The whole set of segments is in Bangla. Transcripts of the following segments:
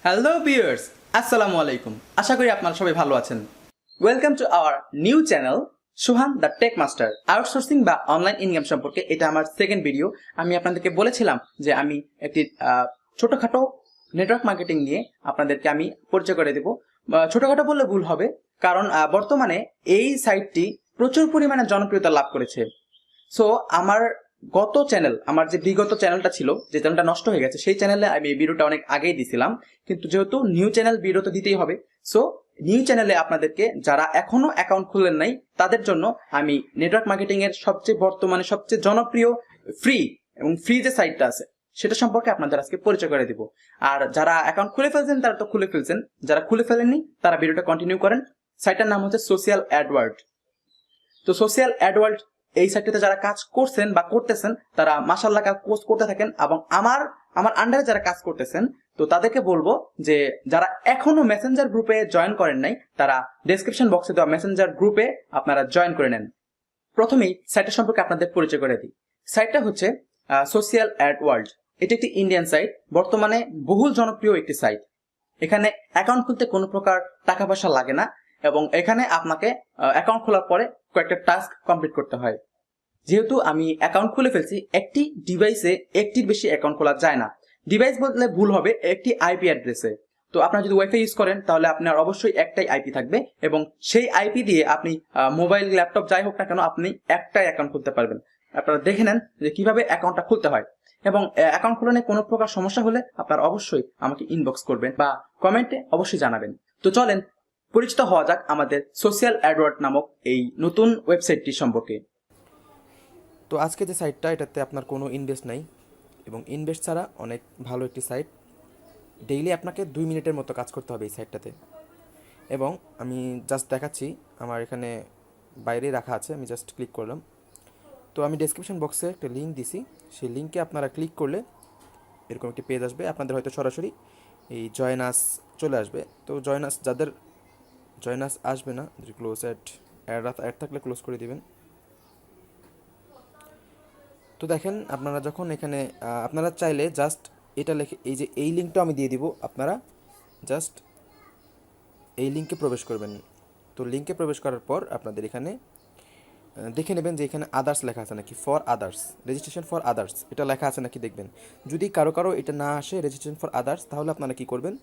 হ্যালো ভিউয়ার্স, আসসালামু আলাইকুম। আশা করি আপনারা সবাই ভালো আছেন। Welcome to our new channel Sohan the tech master. Outsourcing বা অনলাইন ইনকাম সম্পর্কে এটা আমার সেকেন্ড ভিডিও। আমি আপনাদেরকে বলেছিলাম যে আমি একটি ছোটখাটো নেটওয়ার্ক মার্কেটিং নিয়ে আপনাদেরকে আমি পরিচয় করে দেব। ছোটখাটো বললে ভুল হবে, কারণ বর্তমানে এই সাইটটি প্রচুর পরিমাণে জনপ্রিয়তা লাভ করেছে। সো আমার যে বিগত চ্যানেলটা ছিল, যে চ্যানেলটা নষ্ট হয়ে গেছে, সেই চ্যানেলে আমি এই ভিডিওটা অনেক আগেই দিছিলাম। কিন্তু যেহেতু নিউ চ্যানেল ভিডিও তো দিতেই হবে, সো নিউ চ্যানেলে আপনাদেরকে যারা এখনো অ্যাকাউন্ট খুলেন নাই তাদের জন্য আমি নেটওয়ার্ক মার্কেটিং এর বর্তমানে সবচেয়ে জনপ্রিয় ফ্রি যে সাইটটা আছে সেটা সম্পর্কে আপনাদের আজকে পরিচয় করে দিব। আর যারা অ্যাকাউন্ট খুলে ফেলছেন তারা তো খুলে ফেলছেন, যারা খুলে ফেলেননি তারা ভিডিওটা কন্টিনিউ করেন। সাইটটার নাম হচ্ছে সোশ্যাল অ্যাডওয়ার্ড। তো সোশ্যাল অ্যাডওয়ার্ড এই সাইটটাতে যারা কাজ করছেন বা করতেছেন তারা মাশাআল্লাহ কাজ করতে থাকেন, এবং আমার আন্ডারে যারা কাজ করতেছেন তো তাদেরকে বলবো যে যারা এখনো মেসেঞ্জার গ্রুপে জয়েন করেন নাই তারা ডেসক্রিপশন বক্সে দেওয়া মেসেঞ্জার গ্রুপে আপনারা জয়েন করে নেন। প্রথমেই সাইটটা সম্পর্কে আপনাদের পরিচয় করে দিই। সাইটটা হচ্ছে সোশ্যাল অ্যাডওয়ার্ড। এটি একটি ইন্ডিয়ান সাইট, বর্তমানে বহুল জনপ্রিয় একটি সাইট। এখানে অ্যাকাউন্ট খুলতে কোনো প্রকার টাকা পয়সা লাগে না, এবং এখানে আপনাকে অ্যাকাউন্ট খোলার পরে কয়েকটা টাস্ক কমপ্লিট করতে হয়। যেহেতু আমি অ্যাকাউন্ট খুলে ফেলছি, একটি ডিভাইসে একটির বেশি অ্যাকাউন্ট খোলা যায় না। ডিভাইস বললে ভুল হবে, একটি আইপি অ্যাড্রেসে। তো আপনারা যদি ওয়াইফাই ইউজ করেন তাহলে আপনার অবশ্যই একটাই আইপি থাকবে, এবং সেই আইপি দিয়ে আপনি মোবাইল, ল্যাপটপ যাই হোক না কেন আপনি একটাই অ্যাকাউন্ট খুলতে পারবেন। আপনারা দেখে নেন যে কিভাবে অ্যাকাউন্টটা খুলতে হয়, এবং অ্যাকাউন্ট খোলা নিয়ে কোনো প্রকার সমস্যা হলে আপনারা অবশ্যই আমাকে ইনবক্স করবেন বা কমেন্টে অবশ্যই জানাবেন। তো চলেন পরিচিত হওয়া যাক আমাদের সোশ্যাল অ্যাডওয়ার্ড নামক এই নতুন ওয়েবসাইটটি সম্পর্কে। তো আজকে যে সাইটটা, এটাতে আপনার কোনো ইনভেস্ট নাই, এবং ইনভেস্ট ছাড়া অনেক ভালো একটি সাইট। ডেইলি আপনাকে 2 মিনিটের মতো কাজ করতে হবে এই সাইটটাতে। এবং আমি জাস্ট দেখাচ্ছি, আমার এখানে বাইরে রাখা আছে, আমি জাস্ট ক্লিক করলাম। তো আমি ডেসক্রিপশন বক্সে একটা লিঙ্ক দিছি, সেই লিঙ্কে আপনারা ক্লিক করলে এরকম একটি পেজ আসবে। আপনাদের হয়তো সরাসরি এই জয়েন আস চলে আসবে। তো যাদের জয়েন আস আসবে না, ক্লোজ অ্যাড থাকলে ক্লোজ করে দিবেন। তো দেখেন, আপনারা যখন এখানে আপনারা চাইলে জাস্ট এটা লিখে, এই লিঙ্কটা আমি দিয়ে দিব, আপনারা জাস্ট এই লিঙ্কে প্রবেশ করবেন। তো লিঙ্কে প্রবেশ করার পর আপনাদের এখানে দেখে নেবেন যে এখানে আদার্স লেখা আছে নাকি, for others, registration for others এটা লেখা আছে নাকি দেখবেন। যদি কারো এটা না আসে রেজিস্ট্রেশন ফর আদার্স, তাহলে আপনারা কি করবেন,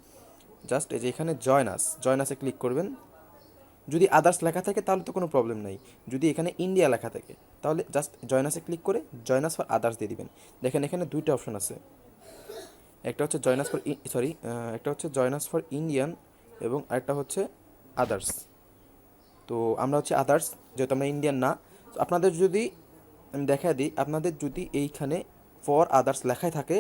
জাস্ট এই যে এখানে জয়েন আসে ক্লিক করবেন। যদি আদার্স লেখা থাকে তাহলে তো কোনো প্রবলেম নাই। যদি এখানে ইন্ডিয়া লেখা থাকে তাহলে জাস্ট জয়েন আসে ক্লিক করে জয়েন আস ফর আদার্স দিয়ে দিবেন। দেখেন এখানে দুইটা অপশন আছে, একটা হচ্ছে একটা হচ্ছে জয়েন আস ফর ইন্ডিয়ান, এবং আরেকটা হচ্ছে আদার্স। তো আমরা হচ্ছে আদার্স, যেহেতু আমরা ইন্ডিয়ান না। তো আপনাদের যদি আমি দেখা দিই, আপনাদের যদি এইখানে ফর আদার্স লেখাই থাকে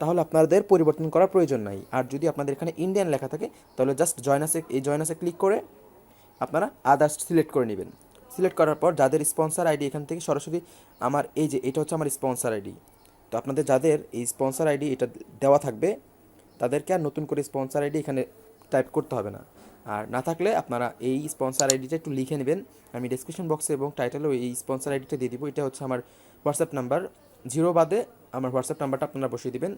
তাহলে আপনাদের পরিবর্তন করার প্রয়োজন নাই। আর যদি আপনাদের এখানে ইন্ডিয়ান লেখা থাকে তাহলে জাস্ট জয়েন আসে ক্লিক করে আপনারা আদার্স সিলেক্ট করে নেবেন। সিলেক্ট করার পর যাদের স্পন্সর আইডি, এখান থেকে সরাসরি আমার এটা হচ্ছে আমার স্পন্সর আইডি। তো আপনাদের যাদের এই স্পন্সর আইডি এটা দেওয়া থাকবে তাদেরকে আর নতুন করে স্পন্সর আইডি এখানে টাইপ করতে হবে না। আর না থাকলে আপনারা এই স্পন্সর আইডিটা একটু লিখে নেবেন। আমি ডিসক্রিপশন বক্সে এবং টাইটেলেও এই স্পন্সর আইডিটা দিয়ে দিব। এটা হচ্ছে আমার হোয়াটসঅ্যাপ নাম্বার, 0 বাদে আমার হোয়াটসঅ্যাপ নাম্বারটা আপনারা বসিয়ে দেবেন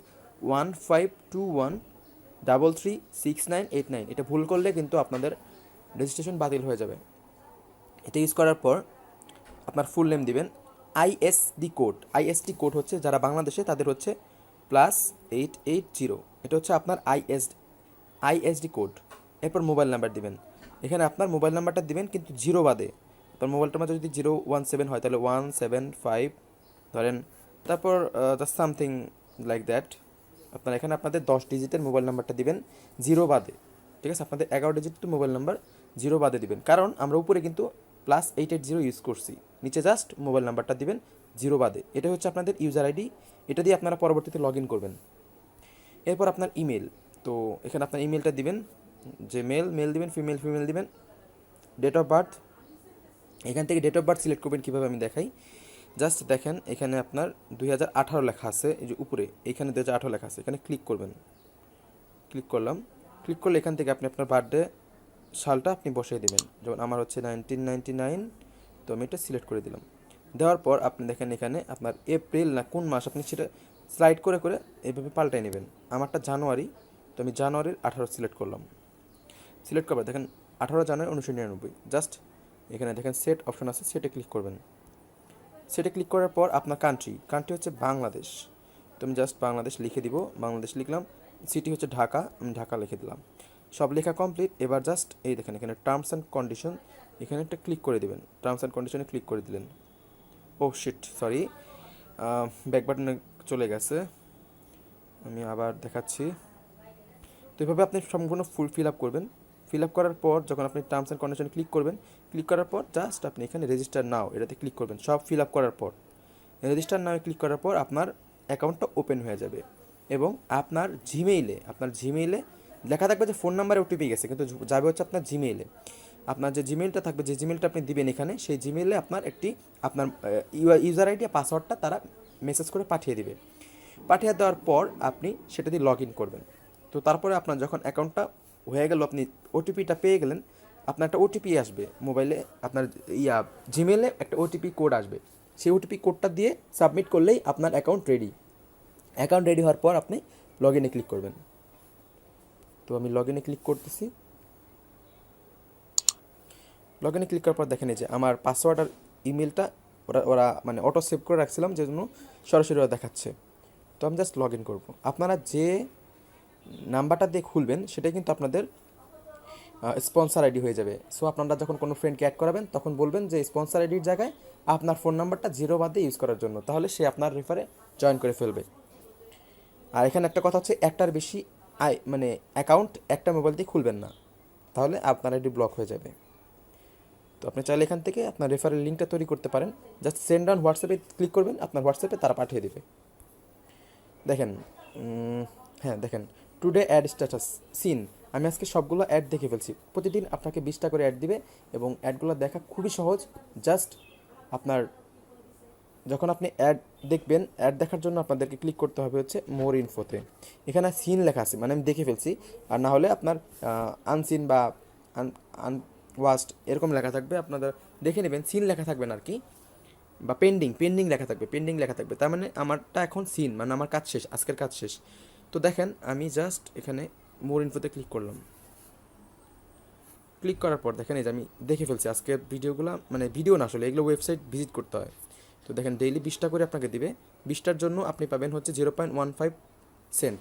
1521336989। এটা ভুল করলে কিন্তু আপনাদের রেজিস্ট্রেশন বাতিল হয়ে যাবে। এটা ইউজ করার পর আপনার ফুল নেম দিবেন। আইএসডি কোড হচ্ছে যারা বাংলাদেশে তাদের হচ্ছে +880, এটা হচ্ছে আপনার আইএসডি কোড। এরপর মোবাইল নাম্বার দিবেন। এখানে আপনার মোবাইল নাম্বারটা দিবেন কিন্তু 0 বাদে। আপনার মোবাইলটার মধ্যে যদি 017 হয় তাহলে 175 ধরেন, তারপর জাস্ট সামথিং লাইক দ্যাট। আপনারা এখানে আপনাদের 10 ডিজিটের মোবাইল নাম্বারটা দিবেন 0 বাদে, ঠিক আছে। আপনাদের 11 ডিজিটের মোবাইল নাম্বার 0 বাদে দিবেন, কারণ আমরা উপরে কিন্তু +880 ইউজ করছি। নিচে জাস্ট মোবাইল নাম্বারটা দিবেন 0 বাদে। এটা হচ্ছে আপনাদের ইউজার আইডি, এটা দিয়ে আপনারা পরবর্তীতে লগ ইন করবেন। এরপর আপনার ইমেল, তো এখানে আপনার ইমেলটা দিবেন, যে মেল দিবেন, ফিমেল দিবেন। ডেট অফ বার্থ, এখান থেকে ডেট অফ বার্থ সিলেক্ট করবেন কীভাবে আমি দেখাই। জাস্ট দেখেন এখানে আপনার 2018 লেখা আছে, এই যে উপরে এখানে 2018 লেখা আছে, এখানে ক্লিক করবেন। ক্লিক করলে এখান থেকে আপনি আপনার বার্থডে সালটা আপনি বসিয়ে দেবেন। যেমন আমার হচ্ছে 1999, তো আমি এটা সিলেক্ট করে দিলাম। দেওয়ার পর আপনি দেখেন এখানে আপনার এপ্রিল না কোন মাস, আপনি সেটা স্লাইড করে এইভাবে পাল্টাই নেবেন। আমারটা জানুয়ারি, তো আমি জানুয়ারির 18 সিলেক্ট করলাম। সিলেক্ট করবার দেখেন 18 জানুয়ারি 1999, জাস্ট এখানে দেখেন সেট অপশন আছে, সেটে ক্লিক করবেন। সেটে ক্লিক করার পর আপনার কান্ট্রি হচ্ছে বাংলাদেশ। তো আমি জাস্ট বাংলাদেশ লিখে দিব, বাংলাদেশ লিখলাম। সিটি হচ্ছে ঢাকা, আমি ঢাকা লিখে দিলাম। সব লেখা কমপ্লিট। এবার জাস্ট এই দেখেন এখানে টার্মস অ্যান্ড কন্ডিশন, এখানে একটা ক্লিক করে দেবেন। টার্মস অ্যান্ড কন্ডিশনে ক্লিক করে দিলেন। ও শিট, সরি, ব্যাক বাটনে চলে গেছে, আমি আবার দেখাচ্ছি। তো এইভাবে আপনি সম্পূর্ণ ফুল ফিল আপ করবেন। ফিল আপ করার পর যখন আপনি টার্মস অ্যান্ড কন্ডিশনে ক্লিক করবেন, ক্লিক করার পর জাস্ট আপনি এখানে রেজিস্টার নাও এটাতে ক্লিক করবেন। সব ফিল আপ করার পর রেজিস্টার নাও ক্লিক করার পর আপনার অ্যাকাউন্টটা ওপেন হয়ে যাবে এবং আপনার জিমেইলে লেখা থাকবে যে ফোন নাম্বারে ওটিপি গেছে, কিন্তু যাবে হচ্ছে আপনার জিমেইলে। আপনার যে জিমেইলটা থাকবে, যে জিমেইলটা আপনি দিবেন এখানে, সেই জিমেইলে আপনার ইউজার আইডি আর পাসওয়ার্ডটা তারা মেসেজ করে পাঠিয়ে দিবে। পাঠিয়ে দেওয়ার পর আপনি সেটা দিয়ে লগ ইন করবেন। তো তারপরে আপনার যখন অ্যাকাউন্টটা হয়ে গেল, আপনি ওটিপিটা পেয়ে গেলেন, আপনার একটা ওটিপি আসবে মোবাইলে, আপনার জিমেলে একটা ওটিপি কোড আসবে। সেই ওটিপি কোডটা দিয়ে সাবমিট করলেই আপনার অ্যাকাউন্ট রেডি। অ্যাকাউন্ট রেডি হওয়ার পর আপনি লগ ইনে ক্লিক করবেন। তো আমি লগ ইনে ক্লিক করতেছি। লগ ইনে ক্লিক করার পর দেখেন যে আমার পাসওয়ার্ড আর ইমেলটা ওরা মানে অটো সেভ করে রাখছিলাম, যে জন্য সরাসরি ওরা দেখাচ্ছে। তো আমি জাস্ট লগ ইন করবো। আপনারা যে নাম্বারটা দিয়ে খুলবেন সেটাই কিন্তু আপনাদের স্পন্সর আইডি হয়ে যাবে। সো আপনারা যখন কোনো ফ্রেন্ডকে অ্যাড করাবেন তখন বলবেন যে স্পন্সর আইডির জায়গায় আপনার ফোন নাম্বারটা 0 বাদ দিয়ে ইউজ করার জন্য, তাহলে সে আপনার রেফারে জয়েন করে ফেলবে। আর এখানে একটা কথা হচ্ছে, একটার বেশি মানে অ্যাকাউন্ট একটা মোবাইল দিয়ে খুলবেন না, তাহলে আপনার আইডি ব্লক হয়ে যাবে। তো আপনি চাইলে এখান থেকে আপনার রেফারের লিঙ্কটা তৈরি করতে পারেন। জাস্ট সেন্ড অন হোয়াটসঅ্যাপে ক্লিক করবেন, আপনার হোয়াটসঅ্যাপে তারা পাঠিয়ে দেবে। দেখেন, হ্যাঁ দেখেন, টুডে অ্যাড স্ট্যাটাস সিন, আমি আজকে সবগুলো অ্যাড দেখে ফেলছি। প্রতিদিন আপনাকে 20টা করে অ্যাড দিবে এবং অ্যাডগুলো দেখা খুবই সহজ। জাস্ট আপনার যখন আপনি অ্যাড দেখবেন, অ্যাড দেখার জন্য আপনাদেরকে ক্লিক করতে হবে হচ্ছে মোর ইনফোতে। এখানে সিন লেখা আছে, মানে আমি দেখে ফেলছি। আর না হলে আপনার আনসিন বা আনওয়াচড এরকম লেখা থাকবে, আপনারা দেখে নেবেন। সিন লেখা থাকবে না আর কি, বা পেন্ডিং লেখা থাকবে। তার মানে আমারটা এখন সিন, মানে আমার কাজ শেষ, আজকের কাজ শেষ। তো দেখেন আমি জাস্ট এখানে মোর ইনফোতে ক্লিক করলাম। ক্লিক করার পর দেখেন এই যে আমি দেখে ফেলছি আজকের ভিডিওগুলো, মানে ভিডিও না আসলে এগুলো ওয়েবসাইট ভিজিট করতে হয়। তো দেখেন ডেইলি 20টা করে আপনাকে দিবে। 20টার জন্য আপনি পাবেন হচ্ছে 0.15 সেন্ট।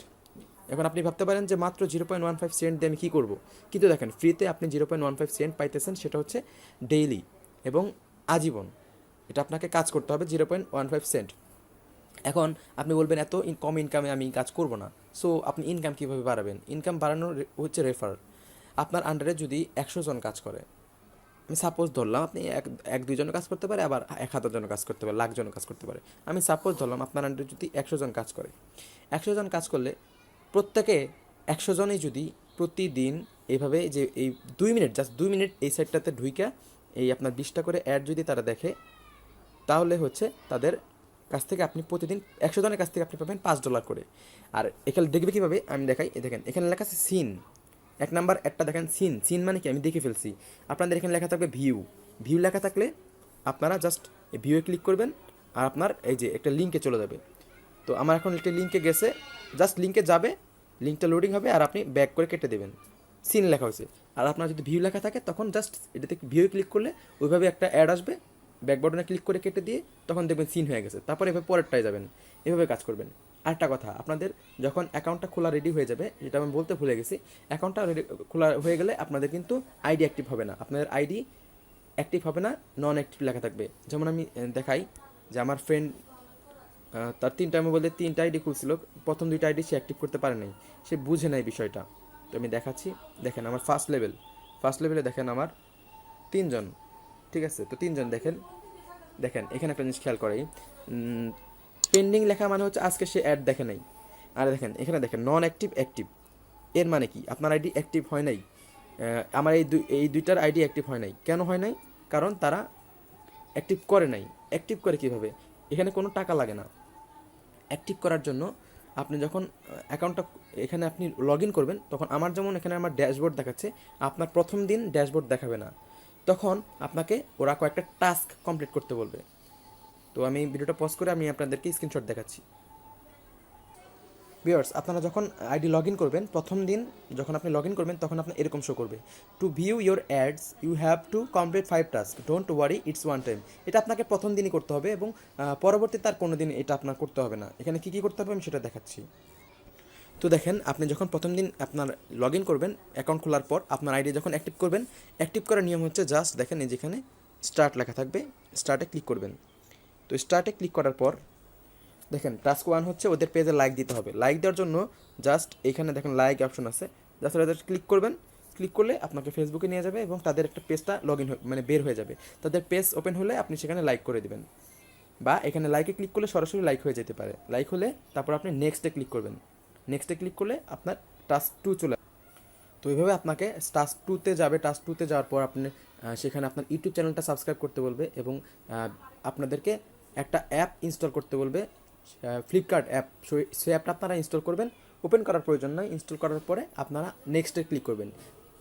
এখন আপনি ভাবতে পারেন যে মাত্র 0.15 সেন্ট দিয়ে আমি কী করবো, কিন্তু দেখেন ফ্রিতে আপনি 0.15 সেন্ট পাইতেছেন, সেটা হচ্ছে ডেইলি এবং আজীবন। এটা আপনাকে কাজ করতে হবে 0.15 সেন্ট। এখন আপনি বলবেন এত কম ইনকামে আমি কাজ করব না। সো আপনি ইনকাম কীভাবে বাড়াবেন? ইনকাম বাড়ানোর হচ্ছে রেফার। আপনার আন্ডারে যদি 100 জন কাজ করে, আমি সাপোজ ধরলাম, আপনি এক দুইজন কাজ করতে পারে, আবার 1000 জন কাজ করতে পারে, লাখ জন কাজ করতে পারে। আমি সাপোজ ধরলাম আপনার আন্ডারে যদি 100 জন কাজ করে, 100 জন কাজ করলে প্রত্যেকে 100 জনেই যদি প্রতিদিন এইভাবে যে এই 2 মিনিট, জাস্ট 2 মিনিট এই সাইডটাতে ঢুইকা এই আপনার 20টা করে অ্যাড যদি তারা দেখে, তাহলে হচ্ছে তাদের কাছ থেকে আপনি প্রতিদিন 100 জনের কাছ থেকে আপনি পাবেন $5 করে। আর এখানে দেখবে কীভাবে, আমি দেখাই। দেখেন এখানে লেখা আছে সিন, 1 নাম্বার একটা দেখেন সিন মানে কি আমি দেখে ফেলছি। আপনাদের এখানে লেখা থাকবে ভিউ লেখা থাকলে আপনারা জাস্ট ভিউয়ে ক্লিক করবেন, আর আপনার এই যে একটা লিঙ্কে চলে যাবে। তো আমার এখন একটা লিঙ্কে গেছে, জাস্ট লিঙ্কে যাবে, লিঙ্কটা লোডিং হবে, আর আপনি ব্যাক করে কেটে দেবেন। সিন লেখা হয়েছে। আর আপনার যদি ভিউ লেখা থাকে তখন জাস্ট এটাতে ভিউয়ে ক্লিক করলে ওইভাবে একটা অ্যাড আসবে, ব্যাক বাটনে ক্লিক করে কেটে দিয়ে তখন দেখবেন সিন হয়ে গেছে। তারপর এভাবে পরেরটায় যাবেন, এভাবে কাজ করবেন। আরেকটা কথা, আপনাদের যখন অ্যাকাউন্টটা খোলা রেডি হয়ে যাবে, যেটা আমি বলতে ভুলে গেছি, অ্যাকাউন্টটা খোলা হয়ে গেলে আপনাদের কিন্তু আইডি অ্যাক্টিভ হবে না। আপনাদের আইডি অ্যাক্টিভ হবে না, নন অ্যাক্টিভ লেখা থাকবে। যেমন আমি দেখাই যে আমার ফ্রেন্ড তার 3টা মোবাইলে 3টা আইডি খুলছিল, প্রথম 2টা আইডি সে অ্যাক্টিভ করতে পারে নাই, সে বুঝে নাই বিষয়টা। তো আমি দেখাচ্ছি, দেখেন আমার ফার্স্ট লেভেলে দেখেন আমার 3 জন, ঠিক আছে? তো 3 জন দেখেন এখানে একটা জিনিস খেয়াল করাই, পেন্ডিং লেখা মানে হচ্ছে আজকে সে অ্যাড দেখে নাই। আর দেখেন এখানে দেখেন নন অ্যাক্টিভ, এর মানে কি আপনার আইডি অ্যাক্টিভ হয় নাই। আমার এই দুইটার আইডি অ্যাক্টিভ হয় নাই। কেন হয় নাই? কারণ তারা অ্যাক্টিভ করে নাই। অ্যাক্টিভ করে কীভাবে? এখানে কোনো টাকা লাগে না। অ্যাক্টিভ করার জন্য আপনি যখন অ্যাকাউন্টটা এখানে আপনি লগ ইন করবেন, তখন আমার যেমন এখানে আমার ড্যাশবোর্ড দেখাচ্ছে, আপনার প্রথম দিন ড্যাশবোর্ড দেখাবে না। তখন আপনাকে ওরা কয়েকটা টাস্ক কমপ্লিট করতে বলবে। তো আমি ভিডিওটা পজ করে আমি আপনাদেরকে স্ক্রিনশট দেখাচ্ছি। ভিউয়ার্স, আপনারা যখন আইডি লগ ইন করবেন, প্রথম দিন যখন আপনি লগ ইন করবেন তখন আপনার এরকম শো করবে, to view your ads you have to complete 5 task, don't worry it's one time. এটা আপনাকে প্রথম দিনই করতে হবে এবং পরবর্তীতে আর কোনো দিন এটা আপনার করতে হবে না। এখানে কী কী করতে হবে আমি সেটা দেখাচ্ছি। তো দেখেন, আপনি যখন প্রথম দিন আপনার লগ ইন করবেন, অ্যাকাউন্ট খোলার পর আপনার আইডি যখন অ্যাক্টিভ করবেন, অ্যাক্টিভ করার নিয়ম হচ্ছে জাস্ট দেখেন এই যেখানে স্টার্ট লেখা থাকবে, স্টার্টে ক্লিক করবেন। তো স্টার্টে ক্লিক করার পর দেখেন টাস্ক 1 হচ্ছে ওদের পেজে লাইক দিতে হবে। লাইক দেওয়ার জন্য জাস্ট এখানে দেখেন লাইক অপশন আছে, জাস্ট ওদের ক্লিক করবেন। ক্লিক করলে আপনাকে ফেসবুকে নিয়ে যাবে এবং তাদের একটা পেজটা লগ ইন মানে বের হয়ে যাবে। তাদের পেজ ওপেন হলে আপনি সেখানে লাইক করে দেবেন, বা এখানে লাইকে ক্লিক করলে সরাসরি লাইক হয়ে যেতে পারে। লাইক হলে তারপর আপনি নেক্সটে ক্লিক করবেন। নেক্সটে ক্লিক করলে আপনার টাস্ক 2 চলে। তো এইভাবে আপনাকে টাস্ক 2তে যাবে। টাস্ক 2তে যাওয়ার পর আপনি সেখানে আপনার ইউটিউব চ্যানেলটা সাবস্ক্রাইব করতে বলবে এবং আপনাদেরকে একটা অ্যাপ ইনস্টল করতে বলবে, ফ্লিপকার্ট অ্যাপ। সেই অ্যাপটা আপনারা ইনস্টল করবেন। ওপেন করার প্রয়োজন নয়, ইনস্টল করার পরে আপনারা নেক্সটে ক্লিক করবেন।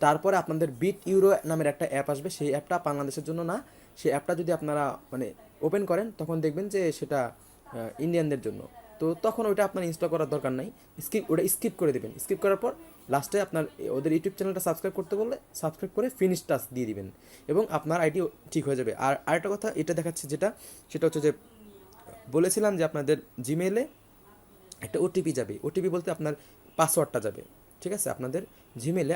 তারপরে আপনাদের বিট ইউরো নামের একটা অ্যাপ আসবে। সেই অ্যাপটা বাংলাদেশের জন্য না, সেই অ্যাপটা যদি আপনারা মানে ওপেন করেন তখন দেখবেন যে সেটা ইন্ডিয়ানদের জন্য। তো তখন ওইটা আপনার ইনস্টল করার দরকার নাই, ওটা স্কিপ করে দেবেন। স্কিপ করার পর লাস্টে আপনার ওদের ইউটিউব চ্যানেলটা সাবস্ক্রাইব করতে বললে সাবস্ক্রাইব করে ফিনিশ টাস্ক দিয়ে দিবেন এবং আপনার আইডি ঠিক হয়ে যাবে। আর আরেকটা কথা এটা দেখাচ্ছে সেটা হচ্ছে যে বলেছিলাম যে আপনাদের জিমেলে একটা ওটিপি যাবে। ওটিপি বলতে আপনার পাসওয়ার্ডটা যাবে, ঠিক আছে? আপনাদের জিমেলে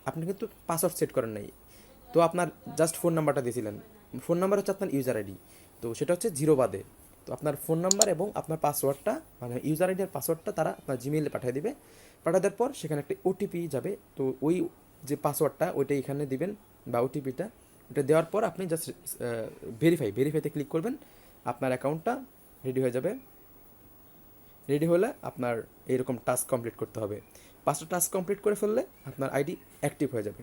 আপনি কিন্তু পাসওয়ার্ড সেট করেন নাই, তো আপনার জাস্ট ফোন নাম্বারটা দিয়েছিলেন। ফোন নাম্বার হচ্ছে আপনার ইউজার আইডি, তো সেটা হচ্ছে 0 বাদে। তো আপনার ফোন নাম্বার এবং আপনার পাসওয়ার্ডটা মানে ইউজার আইডি আর পাসওয়ার্ডটা তারা আপনার জিমেইলে পাঠিয়ে দিবে। পাঠিয়ে দেওয়ার পর সেখানে একটা ওটিপি যাবে। তো ওই যে পাসওয়ার্ডটা ওইটা এখানে দিবেন বা ওটিপিটা, ওটা দেওয়ার পর আপনি জাস্ট ভেরিফাইতে ক্লিক করবেন। আপনার অ্যাকাউন্টটা রেডি হয়ে যাবে। রেডি হলে আপনার এইরকম টাস্ক কমপ্লিট করতে হবে। 5টা টাস্ক কমপ্লিট করে ফেললে আপনার আইডি অ্যাক্টিভ হয়ে যাবে।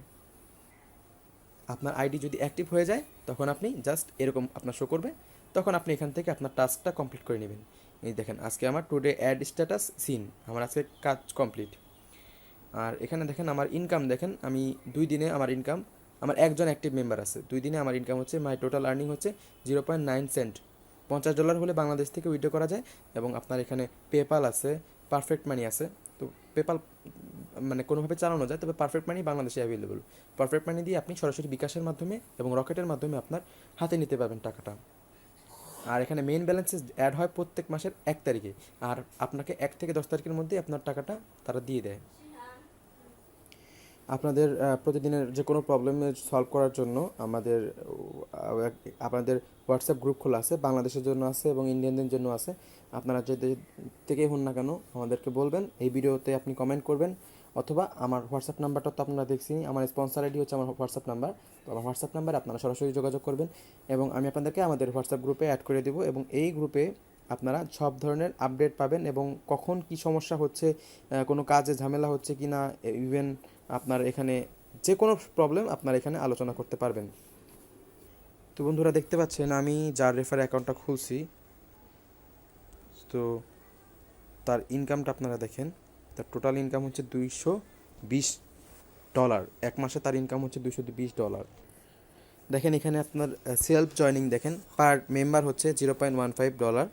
আপনার আইডি যদি অ্যাক্টিভ হয়ে যায় তখন আপনি জাস্ট এরকম আপনার শো করবে, তখন আপনি এখান থেকে আপনার টাস্কটা কমপ্লিট করে নেবেন। এই দেখেন আজকে আমার টুডে অ্যাড স্ট্যাটাস সিন, আমার আজকে কাজ কমপ্লিট। আর এখানে দেখেন আমার ইনকাম, দেখেন আমি 2 দিনে আমার ইনকাম, আমার একজন অ্যাক্টিভ মেম্বার আছে। 2 দিনে আমার ইনকাম হচ্ছে, মাই টোটাল আর্নিং হচ্ছে 0.9 সেন্ট। $50 হলে বাংলাদেশ থেকে উইথড্র করা যায়। এবং আপনার এখানে পেপাল আছে, পারফেক্ট মানি আছে। তো পেপাল মানে কোনোভাবে চালানো যায়, তবে পারফেক্ট মানি বাংলাদেশে অ্যাভেলেবল। পারফেক্ট মানি দিয়ে আপনি সরাসরি বিকাশের মাধ্যমে এবং রকেটের মাধ্যমে আপনার হাতে নিতে পারবেন টাকাটা। আর এখানে মেইন ব্যালেন্সে অ্যাড হয় প্রত্যেক মাসের 1 তারিখে, আর আপনাকে 1 থেকে 10 তারিখের মধ্যে আপনার টাকাটা তারা দিয়ে দেয়। আপনাদের প্রতিদিনের যে কোনো প্রবলেম সলভ করার জন্য আপনাদের হোয়াটসঅ্যাপ গ্রুপ খোলা আছে, বাংলাদেশের জন্য আছে এবং ইন্ডিয়ানদের জন্য আছে। আপনারা যে থেকেই হন না কেন আমাদেরকে বলবেন, এই ভিডিওতে আপনি কমেন্ট করবেন, অথবা আমার হোয়াটসঅ্যাপ নাম্বারটা তো আপনারা দেখছি, আমার স্পন্সর আইডি হচ্ছে আমার হোয়াটসঅ্যাপ নাম্বার। তো আমার হোয়াটসঅ্যাপ নাম্বারে আপনারা সরাসরি যোগাযোগ করবেন এবং আমি আপনাদেরকে আমাদের হোয়াটসঅ্যাপ গ্রুপে অ্যাড করে দেবো। এবং এই গ্রুপে আপনারা সব ধরনের আপডেট পাবেন এবং কখন কি সমস্যা হচ্ছে, কোনো কাজে ঝামেলা হচ্ছে কি না, ইভেন আপনার এখানে যে কোনো প্রবলেম আপনার এখানে আলোচনা করতে পারবেন। তো বন্ধুরা দেখতে পাচ্ছেন আমি যার রেফারে অ্যাকাউন্টটা খুলছি, তো তার ইনকামটা আপনারা দেখেন। তার টোটাল ইনকাম হচ্ছে $220। 1 মাসে তার ইনকাম হচ্ছে $220। দেখেন এখানে আপনার সেলফ জয়নিং দেখেন, পার মেম্বার হচ্ছে $0.15।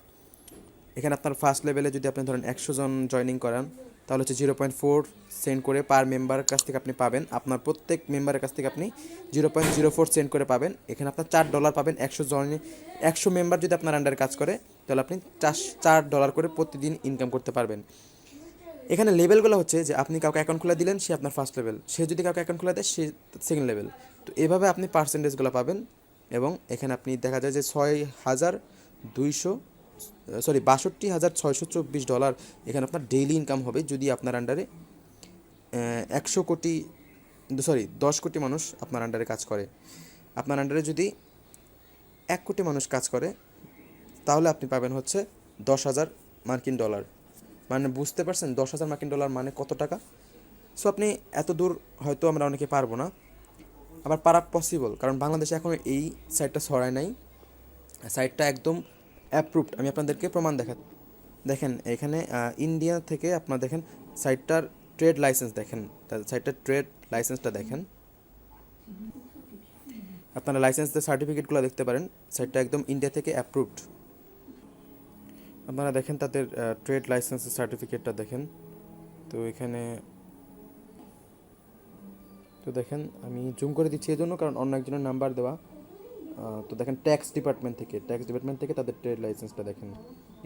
এখানে আপনার ফার্স্ট লেভেলে যদি আপনি ধরেন 100 জন জয়নিং করান তাহলে হচ্ছে 0.4 সেন্ট করে পার মেম্বারের কাছ থেকে আপনি পাবেন। আপনার প্রত্যেক মেম্বারের কাছ থেকে আপনি 0.04 সেন্ট করে পাবেন। এখানে আপনার $4 পাবেন 100 মেম্বার যদি আপনার আন্ডারে কাজ করে তাহলে আপনি $4 করে প্রতিদিন ইনকাম করতে পারবেন। এখানে লেভেলগুলো হচ্ছে যে আপনি কাউকে অ্যাকাউন্ট খুলে দিলেন, সে আপনার ফার্স্ট লেভেল, সে যদি কাউকে অ্যাকাউন্ট খুলে দেয় সে সেকেন্ড লেভেল। তো এভাবে আপনি পার্সেন্টেজগুলো পাবেন। এবং এখানে আপনি দেখা যায় যে $62,624 এখানে আপনার ডেইলি ইনকাম হবে যদি আপনার আন্ডারে 10 কোটি মানুষ আপনার আন্ডারে কাজ করে। আপনার আন্ডারে যদি 1 কোটি মানুষ কাজ করে তাহলে আপনি পাবেন হচ্ছে $10,000 মানে বুঝতে পারছেন $10,000 মানে কত টাকা? সো আপনি এত দূর হয়তো আমরা অনেকে পারবো না, আবার পারা পসিবল, কারণ বাংলাদেশে এখন এই সাইটটা ছড়ায় নাই। সাইটটা একদম অ্যাপ্রুভড। আমি আপনাদেরকে প্রমাণ দেখেন এখানে ইন্ডিয়া থেকে আপনার দেখেন সাইটটার ট্রেড লাইসেন্স দেখেন, সাইটটার ট্রেড লাইসেন্সটা দেখেন, আপনারা লাইসেন্সের সার্টিফিকেটগুলো দেখতে পারেন। সাইটটা একদম ইন্ডিয়া থেকে অ্যাপ্রুভড। আপনারা দেখেন তাদের ট্রেড লাইসেন্সের সার্টিফিকেটটা দেখেন। তো এখানে তো দেখেন আমি জুম করে দিচ্ছি এই জন্য কারণ অন্য একজনের নাম্বার দেওয়া। তো দেখেন ট্যাক্স ডিপার্টমেন্ট থেকে তাদের ট্রেড লাইসেন্সটা দেখেন।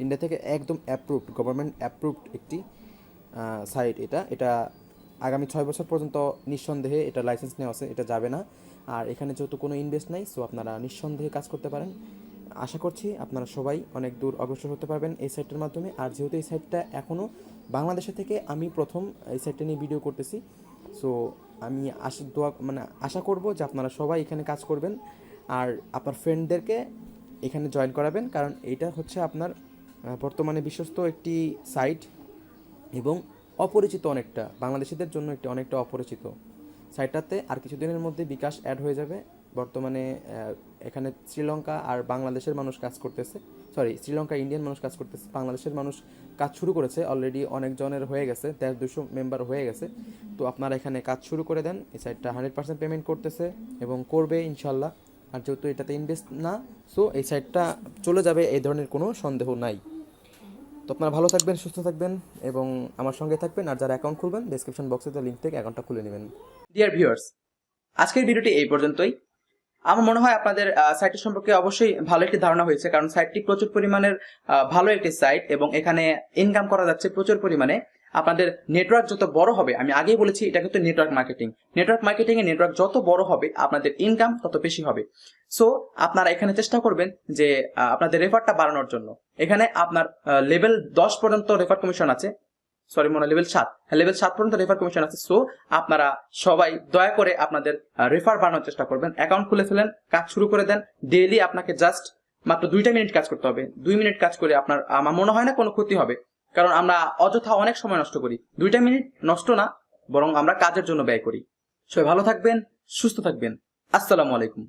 ইন্ডিয়া থেকে একদম অ্যাপ্রুভড, গভর্নমেন্ট অ্যাপ্রুভড একটি সাইট। এটা আগামী 6 বছর পর্যন্ত নিঃসন্দেহে এটা লাইসেন্স নেওয়া আছে, এটা যাবে না। আর এখানে যেহেতু কোনো ইনভেস্ট নাই, সো আপনারা নিঃসন্দেহে কাজ করতে পারেন। আশা করছি আপনারা সবাই অনেক দূর অগ্রসর হতে পারবেন এই সাইটটার মাধ্যমে। আর যেহেতু এই সাইটটা এখনও বাংলাদেশে থেকে আমি প্রথম এই সাইটটা নিয়ে ভিডিও করতেছি, সো আমি আশা করব যে আপনারা সবাই এখানে কাজ করবেন আর আপনার ফ্রেন্ডদেরকে এখানে জয়েন করাবেন, কারণ এটা হচ্ছে আপনার বর্তমানে বিশ্বস্ত একটি সাইট এবং অপরিচিত, অনেকটা বাংলাদেশিদের জন্য অনেকটা অপরিচিত সাইটটাতে। আর কিছুদিনের মধ্যে বিকাশ অ্যাড হয়ে যাবে। বর্তমানে এখানে শ্রীলঙ্কা আর বাংলাদেশের মানুষ কাজ করতেছে, শ্রীলঙ্কা ইন্ডিয়ান মানুষ কাজ করতেছে, বাংলাদেশের মানুষ কাজ শুরু করেছে অলরেডি, অনেকজনের হয়ে গেছে, 150 মেম্বার হয়ে গেছে। তো আপনারা এখানে কাজ শুরু করে দেন। এই সাইটটা 100% পেমেন্ট করতেছে এবং করবে ইনশাল্লাহ। আর যেহেতু এটাতে ইনভেস্ট না, সো এই সাইটটা চলে যাবে, এই ধরনের কোনো সন্দেহ নাই। তো আপনারা ভালো থাকবেন, সুস্থ থাকবেন এবং আমার সঙ্গে থাকবেন। আর যারা অ্যাকাউন্ট খুলবেন, ডেসক্রিপশন বক্সে লিঙ্ক থেকে অ্যাকাউন্টটা খুলে নেবেন। ডিয়ার ভিউয়ার্স, আজকের ভিডিওটি এই পর্যন্তই। আমার মনে হয় আপনাদের সাইটটি সম্পর্কে অবশ্যই ভালো একটি ধারণা হয়েছে, কারণ সাইটটি প্রচুর পরিমাণের ভালো একটি সাইট এবং এখানে ইনকাম করা যাচ্ছে প্রচুর পরিমাণে। আপনাদের নেটওয়ার্ক যত বড় হবে, আমি আগেই বলেছি এটা কিন্তু নেটওয়ার্ক মার্কেটিং এ নেটওয়ার্ক যত বড় হবে আপনাদের ইনকাম তত বেশি হবে। সো আপনারা এখানে চেষ্টা করবেন যে আপনাদের রেফারটা বাড়ানোর জন্য। এখানে আপনার লেভেল 10 পর্যন্ত রেফার কমিশন আছে, লেভেল 7 পর্যন্ত রেফার কমিশন আছে। সো আপনারা সবাই দয়া করে আপনাদের রেফার বাড়ানোর চেষ্টা করবেন। অ্যাকাউন্ট খুলে ফেলেন, কাজ শুরু করে দেন। ডেইলি আপনাকে জাস্ট মাত্র 2টা মিনিট কাজ করতে হবে। 2 মিনিট কাজ করে আমার মনে হয় না কোনো ক্ষতি হবে, কারণ আমরা অযথা অনেক সময় নষ্ট করি। 2টা মিনিট নষ্ট না, বরং আমরা কাজের জন্য ব্যয় করি। সবাই ভালো থাকবেন, সুস্থ থাকবেন। আসসালামু আলাইকুম।